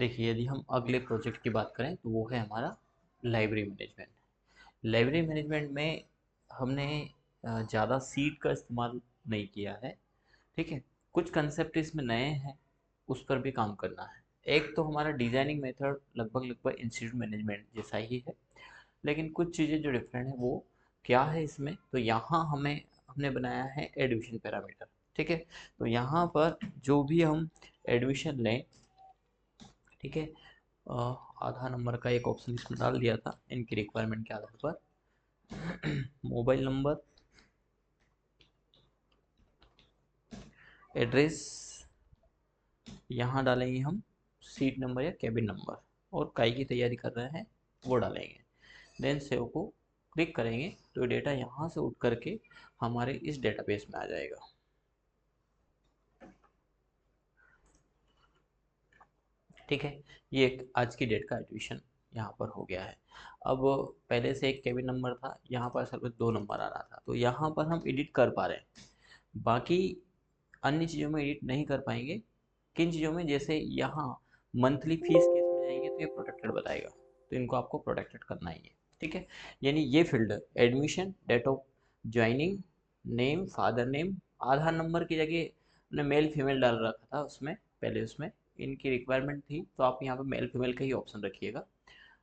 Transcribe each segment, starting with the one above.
देखिए, यदि हम अगले प्रोजेक्ट की बात करें तो वो है हमारा लाइब्रेरी मैनेजमेंट। लाइब्रेरी मैनेजमेंट में हमने ज़्यादा सीट का इस्तेमाल नहीं किया है। ठीक है, कुछ कंसेप्ट इसमें नए हैं, उस पर भी काम करना है। एक तो हमारा डिजाइनिंग मेथड लगभग लगभग इंस्टीट्यूट मैनेजमेंट जैसा ही है, लेकिन कुछ चीज़ें जो डिफरेंट है वो क्या है इसमें, तो यहाँ हमने बनाया है एडमिशन पैरामीटर। ठीक है, तो यहाँ पर जो भी हम एडमिशन लें, ठीक है, आधार नंबर का एक ऑप्शन इसमें डाल दिया था इनकी रिक्वायरमेंट के आधार पर। मोबाइल नंबर, एड्रेस, यहाँ डालेंगे हम सीट नंबर या कैबिन नंबर, और काई की तैयारी कर रहे हैं वो डालेंगे। देन सेव को क्लिक करेंगे तो डेटा यहाँ से उठ करके हमारे इस डेटाबेस में आ जाएगा। ठीक है, ये एक आज की डेट का एडमिशन यहाँ पर हो गया है। अब पहले से एक केबिन नंबर था, यहाँ पर असल में 2 नंबर आ रहा था, तो यहाँ पर हम एडिट कर पा रहे हैं। बाकी अन्य चीज़ों में एडिट नहीं कर पाएंगे। किन चीज़ों में, जैसे यहाँ मंथली फीस केस में जाएंगे तो ये प्रोटेक्टेड बताएगा, तो इनको आपको प्रोटेक्टेड करना ही है। ठीक है, यानी ये field admission, date of joining, name, father name, Aadhaar number की जगह हमने मेल फीमेल डाल रखा था उसमें, पहले उसमें इनकी रिक्वायरमेंट थी, तो आप यहाँ पे मेल फीमेल का ही ऑप्शन रखिएगा।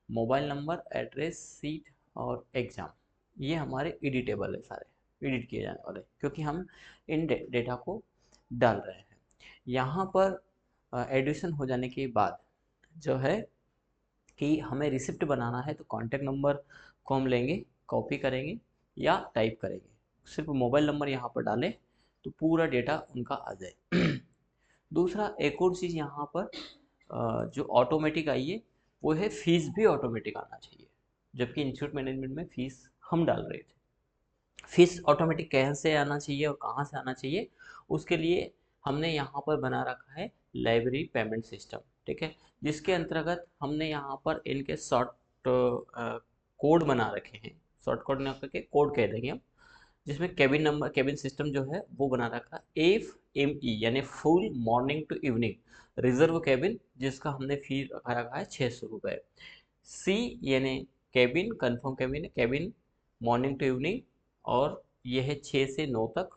मोबाइल नंबर, एड्रेस, सीट और एग्ज़ाम, ये हमारे एडिटेबल है, सारे एडिट किए जाने वाले, क्योंकि हम इन डेटा को डाल रहे हैं। यहाँ पर एडिशन हो जाने के बाद जो है कि हमें रिसिप्ट बनाना है, तो कॉन्टैक्ट नंबर को हम लेंगे, कॉपी करेंगे या टाइप करेंगे, सिर्फ मोबाइल नंबर यहाँ पर डालें तो पूरा डेटा उनका आ जाए। दूसरा एक और चीज़ यहाँ पर जो ऑटोमेटिक आई है वो है फीस भी ऑटोमेटिक आना चाहिए, जबकि इंस्टीट्यूट मैनेजमेंट में फीस हम डाल रहे थे। फीस ऑटोमेटिक कैसे आना चाहिए और कहाँ से आना चाहिए, उसके लिए हमने यहाँ पर बना रखा है लाइब्रेरी पेमेंट सिस्टम। ठीक है, जिसके अंतर्गत हमने यहाँ पर इनके शॉर्ट कोड बना रखे हैं, शॉर्ट कोड ना करके कोड कह देंगे हम, जिसमें केबिन नंबर, केबिन सिस्टम जो है वो बना रखा एफ एम ई, यानी full morning to evening reserve cabin, जिसका हमने फी रखा है 600 रुपये। सी यानी cabin confirm cabin, cabin morning to evening, और यह है 6 से 9 तक,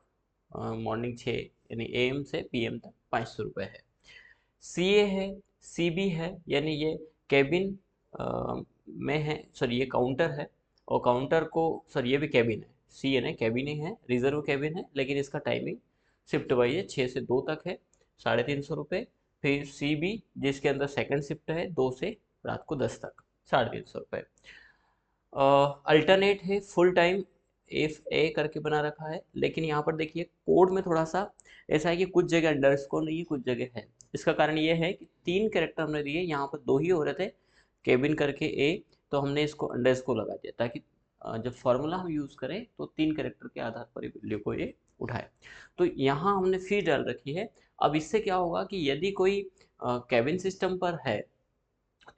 मॉर्निंग 6 यानी AM से PM तक 500 रुपये है। CA है, CB है, यानी ये केबिन में है, सॉरी ये काउंटर है, और काउंटर को, सॉरी ये भी केबिन है, सी यानी केबिन ही है, रिजर्व केबिन है, लेकिन इसका टाइमिंग शिफ्ट वाइज है, 6 से 2 तक है, 350 रुपये। फिर CB जिसके अंदर सेकंड शिफ्ट है, 2 से रात को 10 तक, 350 रुपये। अल्टरनेट है फुल टाइम, FA करके बना रखा है, लेकिन यहाँ पर देखिए कोड में थोड़ा सा ऐसा है कि कुछ जगह अंडरस्कोर नहीं है, कुछ जगह है। इसका कारण ये है कि 3 कैरेक्टर हमने दिए, यहाँ पर 2 ही हो रहे थे, केबिन करके A, तो हमने इसको अंडरस्कोर लगा दिया ताकि जब फार्मूला हम यूज़ करें तो 3 कैरेक्टर के आधार पर वैल्यू को ये उठाए। तो यहाँ हमने फीस डाल रखी है। अब इससे क्या होगा कि यदि कोई केबिन सिस्टम पर है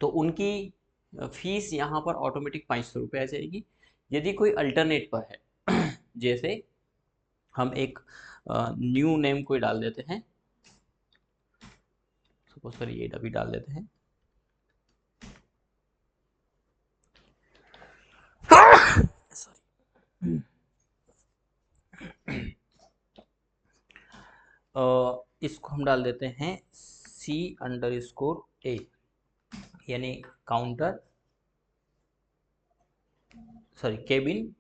तो उनकी फीस यहाँ पर ऑटोमेटिक 500 रुपये आ जाएगी। यदि कोई अल्टरनेट पर है, जैसे हम एक न्यू नेम कोई डाल देते हैं, सपोज करिए ये अभी डाल देते हैं, सॉरी, इसको हम डाल देते हैं C_A, यानी counter, sorry cabin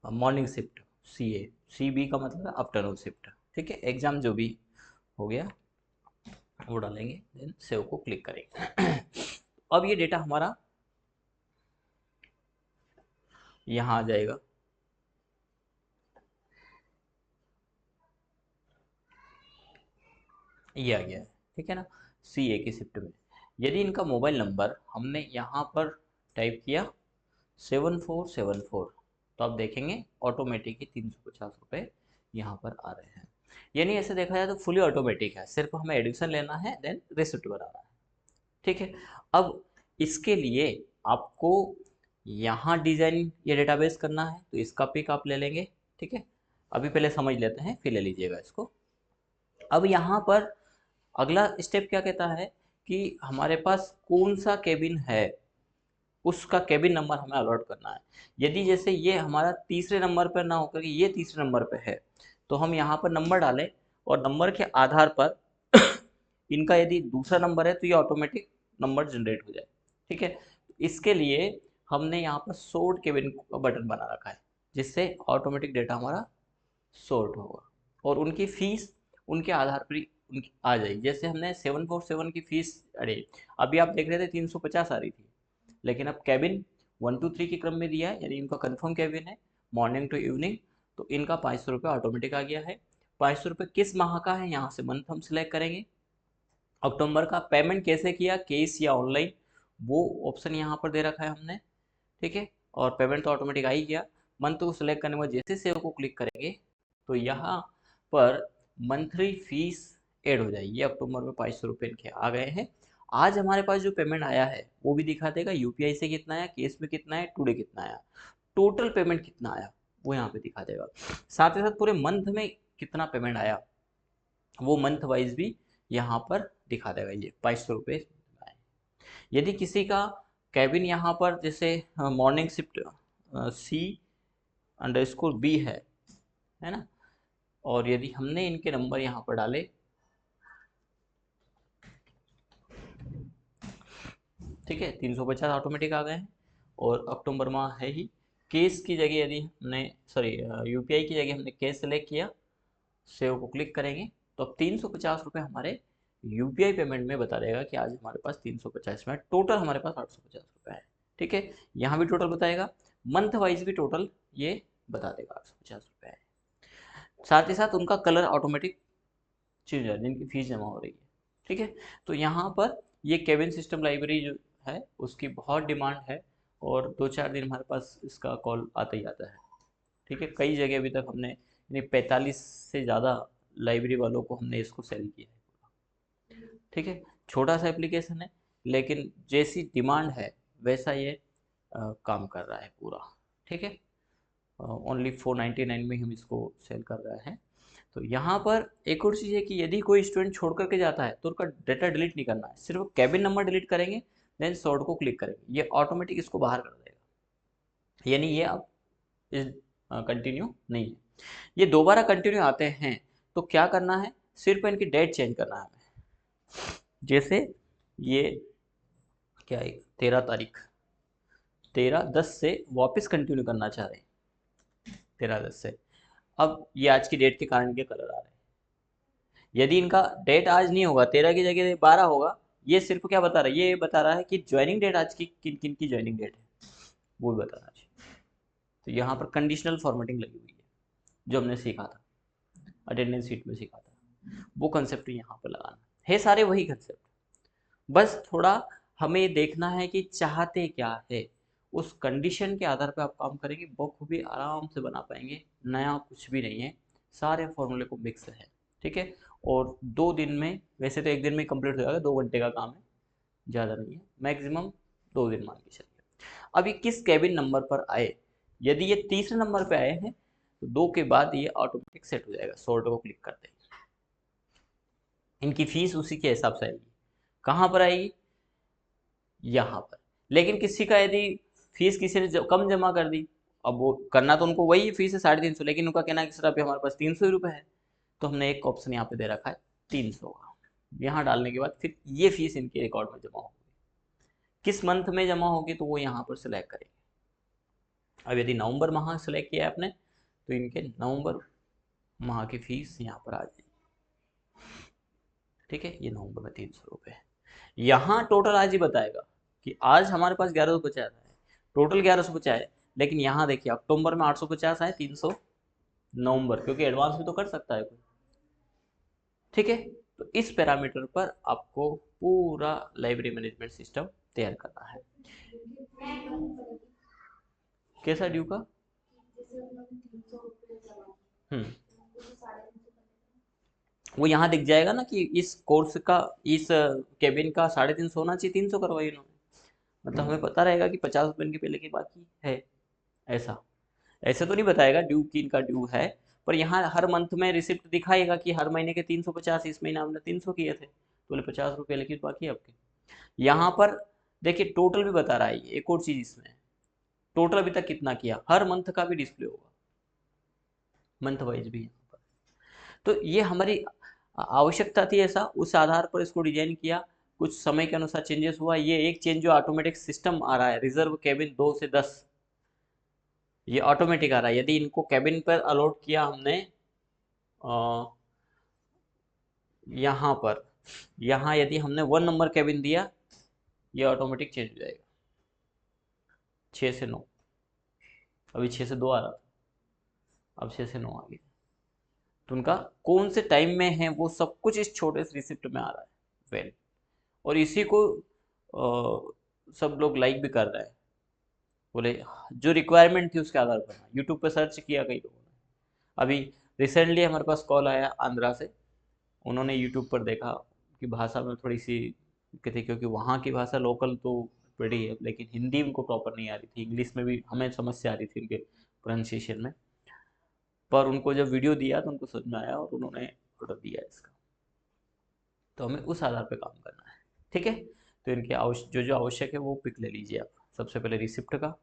morning shift, CA, CB का मतलब आफ्टरनून शिफ्ट। ठीक है, एग्जाम जो भी हो गया वो डालेंगे, देन सेव को क्लिक करेंगे। अब ये डेटा हमारा यहाँ आ जाएगा। ये आ गया है, ठीक है ना, CA की शिफ्ट में। यदि इनका मोबाइल नंबर हमने यहाँ पर टाइप किया 7474, तो आप देखेंगे ऑटोमेटिक ही 350 रुपये यहाँ पर आ रहे हैं। यानी ऐसे देखा जाए तो फुली ऑटोमेटिक है, सिर्फ हमें एडिशन लेना है, देन रिसिप्ट बनाना है। ठीक है, अब इसके लिए आपको यहाँ डिजाइन या डेटाबेस करना है, तो इसका पिक आप ले लेंगे। ठीक है, अभी पहले समझ लेते हैं, फिर ले लीजिएगा इसको। अब यहाँ पर अगला स्टेप क्या कहता है कि हमारे पास कौन सा केबिन है, उसका केबिन नंबर हमें अलॉट करना है। यदि जैसे ये हमारा तीसरे नंबर पर ना होकर के ये तीसरे नंबर पे है, तो हम यहाँ पर नंबर डालें और नंबर के आधार पर इनका यदि दूसरा नंबर है तो ये ऑटोमेटिक नंबर जनरेट हो जाए। ठीक है, इसके लिए हमने यहाँ पर सोर्ट केबिन का बटन बना रखा है, जिससे ऑटोमेटिक डेटा हमारा सोर्ट होगा और उनकी फीस उनके आधार पर ही उनकी आ जाएगी। जैसे हमने 747 की फीस, अरे अभी आप देख रहे थे 350 आ रही थी, लेकिन अब कैबिन 1 to 3 के क्रम में दिया है, यानी इनका कंफर्म कैबिन है मॉर्निंग टू इवनिंग, तो इनका 500 रुपये ऑटोमेटिक आ गया है। 500 रुपये किस माह का है, यहाँ से मंथ हम सिलेक्ट करेंगे। अक्टूबर का पेमेंट कैसे किया, कैश या ऑनलाइन, वो ऑप्शन यहाँ पर दे रखा है हमने। ठीक है, और पेमेंट तो ऑटोमेटिक आ ही गया। मंथ को सिलेक्ट करने के बाद जैसे सेव को क्लिक करेंगे तो यहाँ पर मंथली फीस ऐड हो जाएगी। अक्टूबर में 500 रुपये इनके आ गए हैं। आज हमारे पास जो पेमेंट आया है वो भी दिखा देगा, यूपीआई से कितना आया, केस में कितना है, टुडे कितना आया, टोटल पेमेंट कितना आया वो यहाँ पे दिखा देगा। साथ ही साथ पूरे मंथ में कितना पेमेंट आया वो मंथ वाइज भी यहाँ पर दिखा देगा। ये 500 रुपये आए। यदि किसी का कैबिन यहाँ पर जैसे मॉर्निंग शिफ्ट C_B है ना, और यदि हमने इनके नंबर यहाँ पर डाले, ठीक है, 350 ऑटोमेटिक आ गए हैं। और अक्टूबर माह है ही, केस की जगह यदि हमने यूपीआई की जगह हमने केस सेलेक्ट किया, सेव को क्लिक करेंगे तो अब 350 रुपये हमारे यूपीआई पेमेंट में बता देगा कि आज हमारे पास 350 में टोटल हमारे पास 850 रुपये है। ठीक है, यहाँ भी टोटल बताएगा, मंथ वाइज भी टोटल ये बता देगा 850 रुपये है। साथ ही साथ उनका कलर ऑटोमेटिक चेंज हो जाए जिनकी फीस जमा हो रही है। ठीक है, तो यहाँ पर ये केबिन सिस्टम लाइब्रेरी जो है उसकी बहुत डिमांड है और 2-4 दिन हमारे पास इसका कॉल आता ही आता है। ठीक है, कई जगह अभी तक हमने यानी 45 से ज़्यादा लाइब्रेरी वालों को हमने इसको सेल किया है। ठीक है, छोटा सा एप्लीकेशन है लेकिन जैसी डिमांड है वैसा ये काम कर रहा है पूरा। ठीक है, ओनली 499 में हम इसको सेल कर रहे हैं। तो यहाँ पर एक और चीज़ है कि यदि कोई स्टूडेंट छोड़ करके जाता है तो उसका डेटा डिलीट नहीं करना है, सिर्फ कैबिन नंबर डिलीट करेंगे, देन सॉर्ट को क्लिक करेंगे, ये ऑटोमेटिक इसको बाहर कर देगा। यानी ये अब कंटिन्यू नहीं है। ये दोबारा कंटिन्यू आते हैं तो क्या करना है, सिर्फ इनकी डेट चेंज करना है हमें। जैसे ये क्या है, 13 तारीख, 13/10 से वापस कंटिन्यू करना चाह रहे हैं 13/10 से। अब ये आज की डेट के कारण ये कलर आ रहे हैं। यदि इनका डेट आज नहीं होगा, 13 की जगह 12 होगा, ये सिर्फ क्या बता रहा है, ये बता रहा है कि ज्वाइनिंग डेट आज की किन किन की ज्वाइनिंग डेट है वो भी बताना चाहिए। तो यहाँ पर कंडीशनल फॉर्मेटिंग लगी हुई है, जो हमने सीखा था अटेंडेंस शीट में सीखा था, वो कंसेप्ट यहाँ पर लगाना है। सारे वही कंसेप्ट, बस थोड़ा हमें देखना है कि चाहते क्या है, उस कंडीशन के आधार पर आप काम करेंगे, बखूबी आराम से बना पाएंगे। नया कुछ भी नहीं है, सारे फॉर्मूले को मिक्स है। ठीक है, और 2 दिन में, वैसे तो 1 दिन में कंप्लीट हो जाएगा, 2 घंटे का काम है, ज़्यादा नहीं है, मैक्सिमम 2 दिन मान के चलिए। अब ये किस कैबिन नंबर पर आए, यदि ये तीसरे नंबर पर आए हैं तो 2 के बाद ये ऑटोमेटिक सेट हो जाएगा, सॉर्ट को क्लिक कर देंगे, इनकी फीस उसी के हिसाब से आएगी। कहाँ पर आएगी, यहाँ पर। लेकिन किसी का यदि फीस किसी ने कम जमा कर दी, अब वो करना तो उनको वही फीस है 350, लेकिन उनका कहना है कि सर अभी हमारे पास 300 रुपये है, तो हमने एक ऑप्शन यहाँ पे दे रखा है 300 का। यहाँ डालने के बाद फिर ये फीस इनके रिकॉर्ड में जमा होगी, किस मंथ में जमा होगी तो वो यहाँ पर सिलेक्ट करेंगे। अब यदि नवंबर माह सेलेक्ट किया है आपने तो इनके नवंबर माह की फीस यहाँ पर आ जाएगी। ठीक है, ये नवंबर में 300 रुपये है। यहाँ टोटल आज ही बताएगा कि आज हमारे पास 1150 है, टोटल 1150 है, लेकिन यहाँ देखिए अक्टूबर में 850 है, 300 नवंबर, क्योंकि एडवांस भी तो कर सकता है कोई। ठीक है, तो इस पैरामीटर पर आपको पूरा लाइब्रेरी मैनेजमेंट सिस्टम तैयार करना है। कैसा ड्यू का, वो यहाँ दिख जाएगा ना कि इस कोर्स का, इस केबिन का 350 होना चाहिए, 300 करवाई इन्होंने, मतलब हमें पता रहेगा कि 50 रुपये इनके पहले की बाकी है। ऐसा ऐसे तो नहीं बताएगा ड्यू की इनका ड्यू है, पर यहाँ हर मंथ में रिसिप्ट दिखाएगा कि हर महीने के 350, इस महीने हमने 300 किए थे, तो बोले 50 रुपये, लेकिन बाकी है आपके। यहाँ पर देखिए टोटल भी बता रहा है, एक और चीज़ इसमें, टोटल अभी तक कितना किया, हर मंथ का भी डिस्प्ले होगा, मंथ वाइज भी यहाँ पर। तो ये हमारी आवश्यकता थी ऐसा, उस आधार पर इसको डिजाइन किया, कुछ समय के अनुसार चेंजेस हुआ। ये एक चेंज जो ऑटोमेटिक सिस्टम आ रहा है, रिजर्व कैबिन 2 से 10, ये ऑटोमेटिक आ रहा है। यदि इनको कैबिन पर अलॉट किया हमने यहाँ पर, यहाँ यदि हमने 1 नंबर कैबिन दिया, ये ऑटोमेटिक चेंज हो जाएगा 6 से 9। अभी 6 से 2 आ रहा था, अब 6 से 9 आ गया। तो उनका कौन से टाइम में है वो सब कुछ इस छोटे से रिसिप्ट में आ रहा है। वेल, और इसी को सब लोग लाइक भी कर रहे हैं। बोले जो रिक्वायरमेंट थी उसके आधार पर यूट्यूब पे सर्च किया कई लोगों ने। अभी रिसेंटली हमारे पास कॉल आया आंध्रा से, उन्होंने यूट्यूब पर देखा कि भाषा में थोड़ी सी दिक्कत है, क्योंकि वहाँ की भाषा लोकल तो बड़ी है, लेकिन हिंदी उनको प्रॉपर नहीं आ रही थी, इंग्लिश में भी हमें समस्या आ रही थी उनके प्रोनाउंसिएशन में। पर उनको जब वीडियो दिया तो उनको समझ में आया और उन्होंने ऑर्डर दिया इसका। तो हमें उस आधार पे काम करना है, ठीक है। तो इनके जो जो आवश्यक है वो पिक ले लीजिए आप, सबसे पहले रिसिप्ट का,